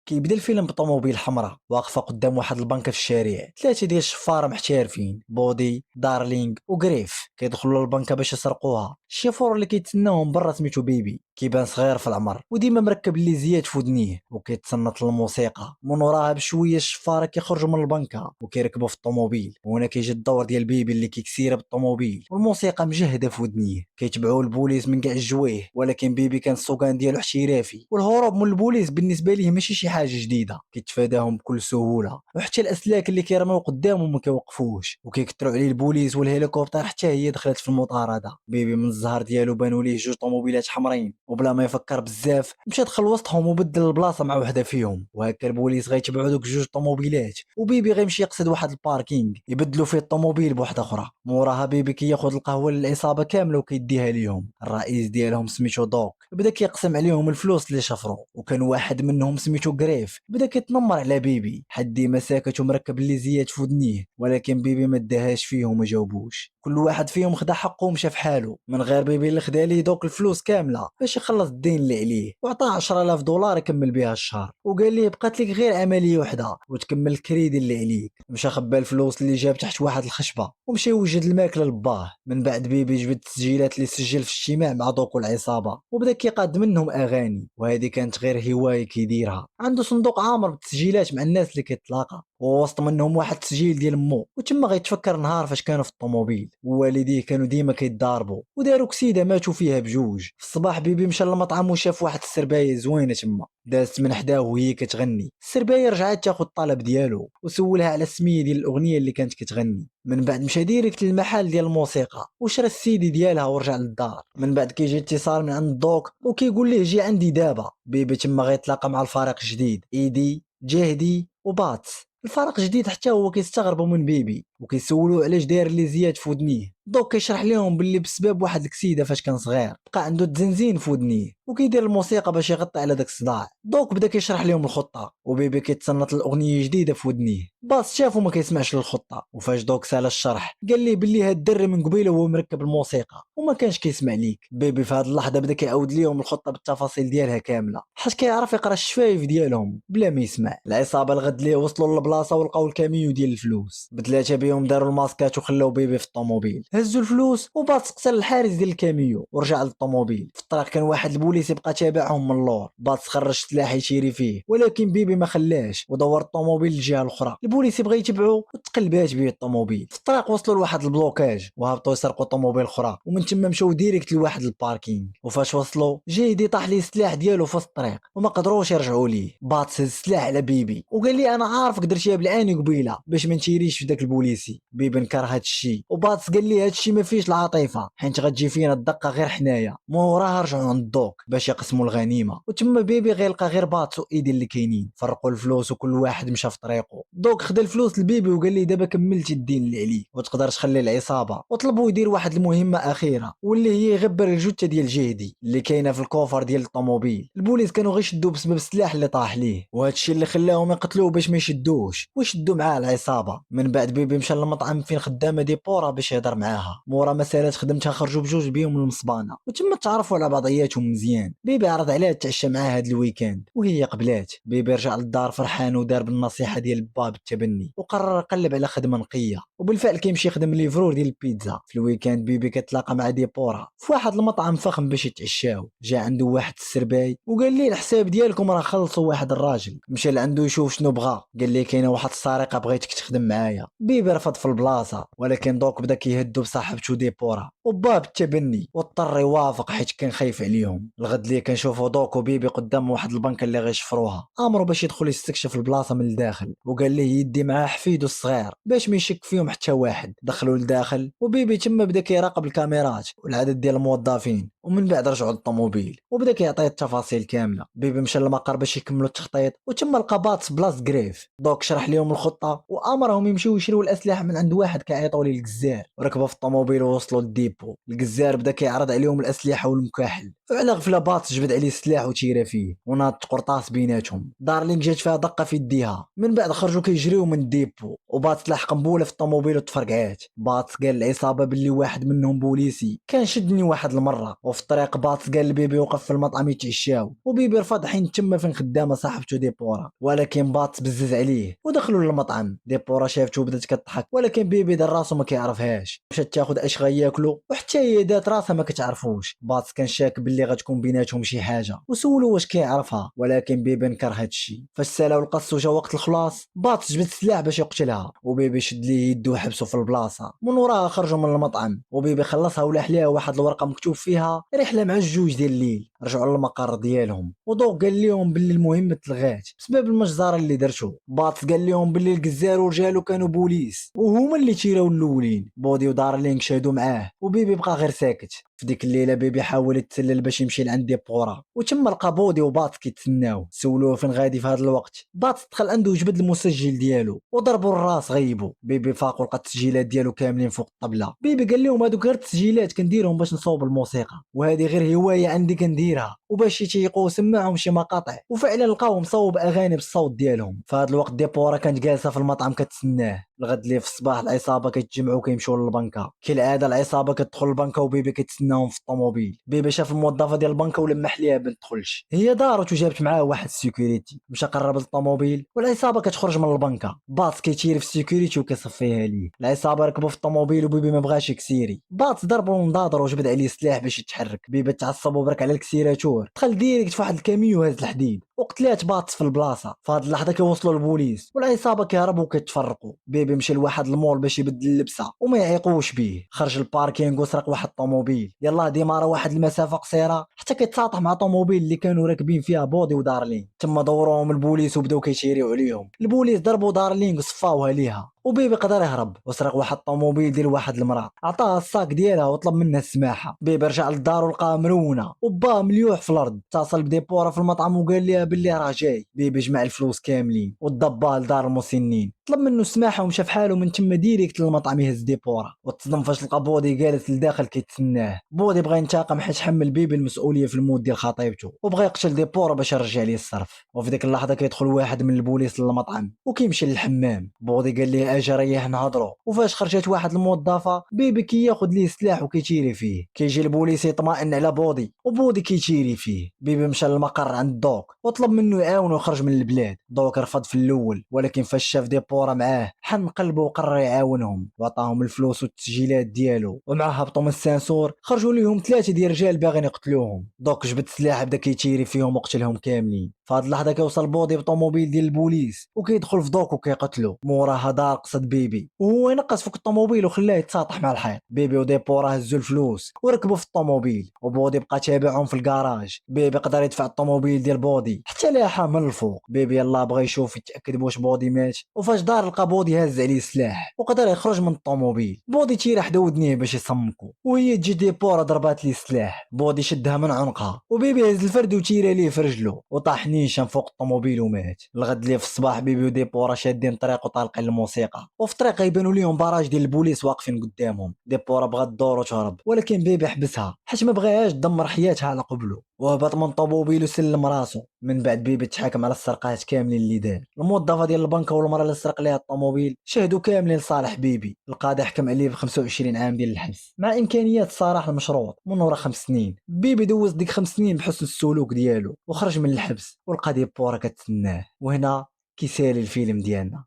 كيبدا الفيلم بطوموبيل حمراء واقفه قدام واحد البنكه في الشارع. ثلاثه ديال الشفاره محترفين، بودي دارلينغ وغريف، كيدخلوا للبنكه باش يسرقوها. الشيفور اللي كيتسناهم برا سميتو بيبي، كيبان صغير في العمر وديما مركب الليزيات في ودنيه وكيتصنت الموسيقى. من وراها بشويه الشفاره كيخرجوا من البنكه وكيركبوا في الطوموبيل، وهنا كيجي الدور ديال بيبي اللي كيكسير بالطوموبيل والموسيقى مجهده في ودنيه. كيتبعوه البوليس من كاع الجويه، ولكن بيبي كان السوقان ديالو احترافي، والهروب من البوليس بالنسبه ليه ماشي شي حاجه جديده. كيتفاداهم بكل سهوله، وحتى الاسلاك اللي كيرميو قدامه ما كيوقفوش، وكيكثروا عليه البوليس والهليكوبتر حتى هي دخلت في المطارده. بيبي من الزهر ديالو بانوا ليه جوج طوموبيلات حمرين، وبلا ما يفكر بزاف مشى دخل وسطهم وبدل البلاصه مع وحده فيهم. وهكا البوليس غيتبعوا دوك جوج طوموبيلات، وبيبي غيمشي يقصد واحد الباركينغ يبدلوا فيه الطوموبيل بوحده اخرى. موراها بيبي كياخذ القهوه للعصابه كامله وكيديها ليهم. الرئيس ديالهم سميتو دوك بدا كيقسم عليهم الفلوس اللي شفروا، وكان واحد منهم سميتو غريف بدا كيتنمر على بيبي حد ديما ساكت ومركب الليزيات في ودنيه. ولكن بيبي ما داهاش فيه وما جاوبوش. كل واحد فيهم خدا حقه ومشى في حاله، من غير بيبي اللي خدا ليه دوك الفلوس كامله باش يخلص الدين اللي عليه، وعطاه 10000 دولار يكمل بها الشهر، وقال ليه بقات لك غير عمليه وحده وتكمل الكريدي اللي عليك. مشى خبى الفلوس اللي جاب تحت واحد الخشبه ومشى يوجد الماكله لباه. من بعد بيبي جبد التسجيلات اللي سجل في اجتماع مع دوك والعصابه وبدا كيقاد منهم اغاني، وهذه كانت غير هوايه كيديرها. عنده صندوق عامر بالتسجيلات مع الناس اللي كيتلاقى، ووسط منهم واحد التسجيل ديال مو. وتما غيتفكر نهار فاش كانوا في الطوموبيل ووالديه كانوا ديما كيتضاربوا وداروا كسيده ماتوا فيها بجوج. في الصباح بيبي مشى للمطعم وشاف واحد السربايه زوينه تما، دازت من حداه وهي كتغني. السربايه رجعت تاخذ الطلب ديالو وسولها على السميه ديال الاغنيه اللي كانت كتغني. من بعد مشى ديريكت للمحل ديال الموسيقى وشرى السيدي ديالها ورجع للدار. من بعد كيجي اتصال من عند دوك وكيقول ليه جي عندي دابا. بيبي تما غيتلاقى مع الفريق الجديد، ايدي جهدي وباتس. الفرق جديد حتى هو كيستغربوا من بيبي وكيسولوه علاش داير لي زياد في ودنيه. دوك كيشرح لهم باللي بسبب واحد الكسيده فاش كان صغير بقى عنده تزنزين في ودنيه، وكيدير الموسيقى باش يغطي على داك الصداع. دوك بدا كيشرح لهم الخطه وبيبي كيتصنت الاغنيه جديده في ودنيه. باص شافو ما كيسمعش للخطه، وفاش دوك سال الشرح قال ليه باللي هاد الدري من قبيله وهو مركب الموسيقى وما كانش كيسمع ليك. بيبي في هاد اللحظه بدا كيعاود ليهم الخطه بالتفاصيل ديالها كامله، حيت كيعرف يقرا الشفايف ديالهم بلا ما يسمع. العصابه الغد ليه وصلوا للبلاصه ولقاو الكاميو ديال الفلوس بثلاثه بيهم، داروا الماسكات وخلاو بيبي في الطوموبيل. هزوا الفلوس وباط قتل الحارس ديال الكاميو ورجع للطوموبيل. في الطريق كان واحد البوليس يبقى تابعهم من اللور. باط خرج السلاح يشيري فيه، ولكن بيبي ما خلاش ودور الطوموبيل للجهه الاخرى. البوليس بغى يتبعوه وتقلبات به الطوموبيل. في الطريق وصلوا لواحد البلوكاج وهبطوا يسرقوا طوموبيل اخرى، ومن تما مشاو ديريكت لواحد الباركينغ. وفاش وصلوا جيدي طاح ليه السلاح ديالو في وسط الطريق وما قدروش يرجعوا ليه. باط هز السلاح على بيبي وقال لي انا عارفك درتيها بالعاني قبيله باش ما نشيريش في داك البوليسي. بيبي نكر هاد الشيء وباطس قال لي هاد الشيء ما فيش العاطفه، حيت غتجي فينا الدقه غير حنايا. موراها رجعوا عند الدوك باش يقسموا الغنيمه، وتما بيبي غيلقى غير باطس وايدي اللي كاينين. فرقوا الفلوس وكل واحد مشى في طريقه. دوك خدا الفلوس لبيبي وقال لي دابا كملتي الدين اللي عليك وتقدر تخلي العصابه، وطلبوا يدير واحد المهمه اخيره واللي هي يغبر الجثه ديال جهدي اللي كاينه في الكوفر ديال الطوموبيل. البوليس كانوا غيشدوه بسبب السلاح اللي طاح ليه، وهذا الشيء اللي خلاهم يقتلوه باش ما يشدوش ويشدوا معاه العصابه. من بعد بيبي مشى للمطعم فين خدامه ديبورا باش يهضر معاها. مورا مسالات خدمتها خرجوا بجوج بيهم للمصبانه وتما تعرفوا على بعضياتهم مزيان. بيبي عرض عليها تعشى معاه هاد الويكاند وهي قبلات. بيبي رجع للدار فرحان ودار بالنصيحه ديال با بالتبني، وقرر يقلب على خدمه نقيه. وبالفعل كيمشي يخدم ليفرور ديال البيتزا. في الويكاند بيبي كتلاقى مع ديبورا في واحد المطعم فخم باش يتعشاو. جا عنده واحد السرباي وقال ليه الحساب ديالكم راه خلصوا واحد الراجل. مشى لعندو يشوف شنو بغا، قال ليه كاينه واحد السرقه بغيتك تخدم معايا. بيبي رفض في البلاصه، ولكن دوك بدا كيهدو بصاحبته ديبورا وباب التبني واضطر يوافق حيت كان خايف عليهم. الغد اللي كنشوفوا دوك وبيبي قدام واحد البنكه اللي غيشفروها، امرو باش يدخل يستكشف البلاصه من الداخل وقال ليه يدي معاه حفيدو الصغير باش ما يشك فيهم حتى واحد. دخلوا لداخل وبيبي تما بدا كيراقب الكاميرات والعدد ديال الموظفين، ومن بعد رجعوا للطوموبيل وبدا كيعطيه التفاصيل كامله. بيبي مشى للمقر باش يكملوا التخطيط وتما لقى باطس بلاص غريف. دوك شرح لهم الخطه وامرهم يمشيو يشريو الاسلحه سلاح من عند واحد كيعيطوا ليه الجزار، وركبوا في الطوموبيل ووصلوا للديبو. الجزار بدا كيعرض عليهم الاسلحه والمكاحل، وعلى غفله بات جبد عليه السلاح وتيرا فيه وناض قرطاس بيناتهم. دارلينغ جات فيها دقه في يديها. من بعد خرجوا كيجريو من الديبو، وبات تلاح قنبوله في الطوموبيل وتفرقعات. بات قال للعصابه باللي واحد منهم بوليسي كان شدني واحد المره. وفي الطريق بات قال لبيبي وقف في المطعم يتعشاو، وبيبي رفض حين تما فين خدامه صاحبته ديبورا، ولكن بات بزز عليه ودخلوا للمطعم. ديبورا شافته وبدات كتضحك، ولكن بيبي دار راسو ما كيعرفهاش. مشات تاخذ اش غياكلوا، وحتى هي دات راسها ما كتعرفوش. بات كان شاك باللي غتكون بيناتهم شي حاجه، وسولو واش كيعرفها، ولكن بيبي نكر هادشي. فاش سالاو القص وجا وقت الخلاص، بات جبد السلاح باش يقتلها، وبيبي شد ليه يدو وحبسو في البلاصه. من وراها خرجوا من المطعم، وبيبي خلصها ولاح ليها واحد الورقه مكتوب فيها رحله مع الجوج ديال الليل. رجعوا للمقر ديالهم، ودوق قال لهم باللي المهمه تلغات بسبب المجزره اللي درتو. بات قال لهم باللي الجزار ورجالو كانوا بوليس وهما اللي تيراو الاولين. بودي ودارلينغ شادوا معاه، وبيبي بقى غير ساكت. في ديك الليله بيبي حاول يتسلل باش يمشي لعند ديبورا، وتما لقى بودي وبات كيتسناو. سولوه فين غادي في هذا الوقت. بات دخل عنده وجبد المسجل ديالو وضربوا الراس غيبوا. بيبي فاق ولقى التسجيلات ديالو كاملين فوق الطبله. بيبي قال لهم هذوك غير التسجيلات كنديرهم باش نصوب الموسيقى، وهذه غير هوايه عندي كنديرها، وباش يتيقوا سمعهم شي مقاطع. وفعلا لقاو مصوب اغاني بالصوت ديالهم. في هذا الوقت ديبورا كانت جالسه في المطعم كتسناه. الغد لي في الصباح العصابه كيتجمعوا كيمشيو للبنكه. كالعاده العصابه كتدخل البنكه، وبيبي كيتسناهم في الطوموبيل. بيبي شاف الموظفه ديال البنكه ولمح ليها ما تدخلش. هي دارت وجابت معاها واحد السيكوريتي. مشى قرب للطوموبيل، والعصابه كتخرج من البنكه. بات كيتير في السيكوريتي وكيصفيها ليه. العصابه ركبوا في الطوموبيل، وبيبي ما بغاش يكسيري. بات ضربه ونضاضر وجبد عليه السلاح باش يتحرك. بيبي تعصب وبرك على الكسيراتور، دخل ديريكت في واحد الكاميو هاز الحديد، وقتلات بات في البلاصه. في هاد اللحظه كيوصلوا البوليس، والعصابه كيهربوا وكيتفرقوا. بيبي مشى لواحد المول باش يبدل اللبسه وما يعيقوش بيه. خرج الباركينغ وسرق واحد الطوموبيل. يلاه ديمارا واحد المسافه قصيره حتى كيتساطح مع طوموبيل اللي كانوا راكبين فيها بودي ودارلين. تما دوروهم البوليس وبداو كيشيريو عليهم. البوليس ضربوا دارلينغ وصفاوها ليها، وبيبي قدر يهرب وسرق واحد الطوموبيل ديال واحد المراه. عطاها الصاك ديالها وطلب منها السماحه. بيبي رجع للدار ولقاها مرونه وباه مليوح في الارض. اتصل بديبورا في المطعم وقال ليها باللي راه جاي. بيبي جمع الفلوس كاملين ودباه لدار المسنين، طلب منه السماحه ومشى في حاله. من تما ديريكت للمطعم يهز ديبورا، وتصدم فاش لقى بودي جالس لداخل كيتسناه. بودي بغى ينتقم حيت حمل بيبي المسؤوليه في الموت ديال خطيبته، وبغى يقتل ديبورا باش يرجع ليه الصرف. وفي ديك اللحظه كيدخل واحد من البوليس للمطعم وكيمشي للحمام. بودي قال ليه اجا ريح نهضروا. وفاش خرجت واحد الموظفه، بيبي كياخذ ليه سلاح وكيتيري فيه. كيجي البوليس يطمئن على بودي، وبودي كيتيري فيه. بيبي مشى للمقر عند دوك وطلب منه يعاونه ويخرج من البلاد. دوك رفض في الاول، ولكن فاش شاف ديبورا معاه حن قلبه وقرر يعاونهم، وعطاهم الفلوس والتسجيلات ديالو. ومعاه هبطوا من السانسور. خرجوا ليهم ثلاثه ديال الرجال باغيين يقتلوهم. دوك جبد السلاح بدا كيتيري فيهم وقتلهم كاملين. في هاد اللحظه كيوصل بودي بطوموبيل ديال البوليس وكيدخل في دوك وكيقتلو. موراها دار قصد بيبي، وهو ينقص فوق الطوموبيل وخلاه يتساطح مع الحيط. بيبي وديبورا هزوا الفلوس وركبوا في الطوموبيل، وبودي بقى تابعهم في الكراج. بيبي قدر يدفع الطوموبيل ديال بودي حتى لاحه من الفوق. بيبي يلاه بغى يشوف يتاكد واش بودي مات، وفاش دار لقى بودي هز عليه السلاح وقدر يخرج من الطوموبيل. بودي تيرا حدا ودنيه باش يصمكو، وهي تجي ديبورا ضربات ليه السلاح. بودي شدها من عنقها، وبيبي هز الفرد وتيرا ليه في رجلو وطاح نيشان فوق الطوموبيل ومات. الغد ليه في الصباح بيبي وديبورا شادين الطريق وطالقين الموسيقى، وفي الطريق يبانوا ليهم باراج ديال البوليس واقفين قدامهم. ديبورا بغات دور وتهرب، ولكن بيبي حبسها حيت ما بغاهاش تدمر حياتها على قبله. وهبط من الطوموبيل وسلم راسو. من بعد بيبي تحاكم على السرقات كاملين اللي دار. الموظفه ديال البنك والمراه اللي سرق ليها الطوموبيل شهدوا كاملين لصالح بيبي. القاضي حكم عليه ب 25 عام ديال الحبس مع امكانيات السراح المشروط من ورا 5 سنين. بيبي دوز ديك 5 سنين بحسن السلوك ديالو وخرج من الحبس، والقضيه بورا كتسناه. وهنا كيسالي الفيلم ديالنا.